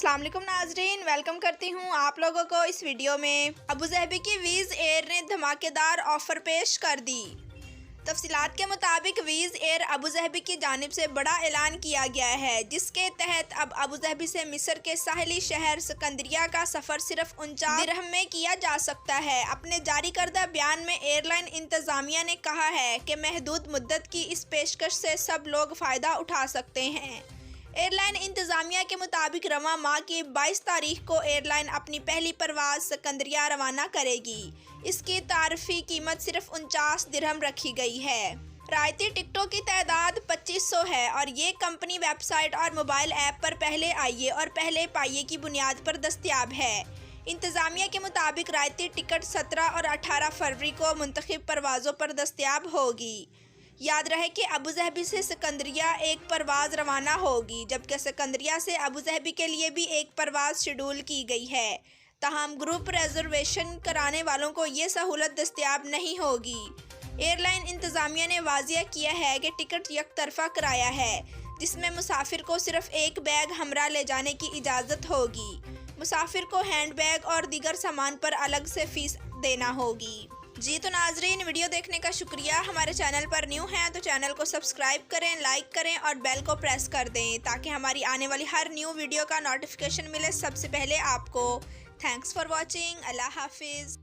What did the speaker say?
अस्सलाम वालेकुम नाजरीन, वेलकम करती हूँ आप लोगों को इस वीडियो में। अबू धाबी की विज़ एयर ने धमाकेदार ऑफर पेश कर दी। तफसीलात के मुताबिक विज़ एयर अबू धाबी की जानिब से बड़ा ऐलान किया गया है, जिसके तहत अब अबू धाबी से मिस्र के साहिली शहर सिकंदरिया का सफ़र सिर्फ 49 दिरहम में किया जा सकता है। अपने जारी करदा बयान में एयरलाइन इंतज़ामिया ने कहा है कि महदूद मुद्दत की इस पेशकश से सब लोग फ़ायदा उठा सकते हैं। एयरलाइन इंतज़ामिया के मुताबिक रवां माह की 22 तारीख को एयरलाइन अपनी पहली परवाज़ सिकंदरिया रवाना करेगी। इसकी तारफ़ी कीमत सिर्फ 49 दिरहम रखी गई है। रायती टिकटों की तादाद 2500 है और ये कंपनी वेबसाइट और मोबाइल ऐप पर पहले आइए और पहले पाइए की बुनियाद पर दस्तयाब है। इंतज़ामिया के मुताबिक रायती टिकट 17 और 18 फरवरी को मुंतखब परवाज़ों पर दस्तयाब होगी। याद रहे कि अबू धाबी से सिकंदरिया एक परवाज़ रवाना होगी, जबकि सिकंदरिया से अबू धाबी के लिए भी एक परवाज़ शेड्यूल की गई है। ताहम ग्रुप रिजर्वेशन कराने वालों को ये सहूलत दस्तयाब नहीं होगी। एयरलाइन इंतज़ामिया ने वाज़िया किया है कि टिकट यकतरफ़ा कराया है, जिसमें मुसाफिर को सिर्फ एक बैग हमरा ले जाने की इजाज़त होगी। मुसाफिर को हैंड बैग और दीगर सामान पर अलग से फ़ीस देना होगी। जी तो नाजरीन, वीडियो देखने का शुक्रिया। हमारे चैनल पर न्यू हैं तो चैनल को सब्सक्राइब करें, लाइक करें और बेल को प्रेस कर दें ताकि हमारी आने वाली हर न्यू वीडियो का नोटिफिकेशन मिले सबसे पहले आपको। Thanks for watching. अल्लाह हाफिज़।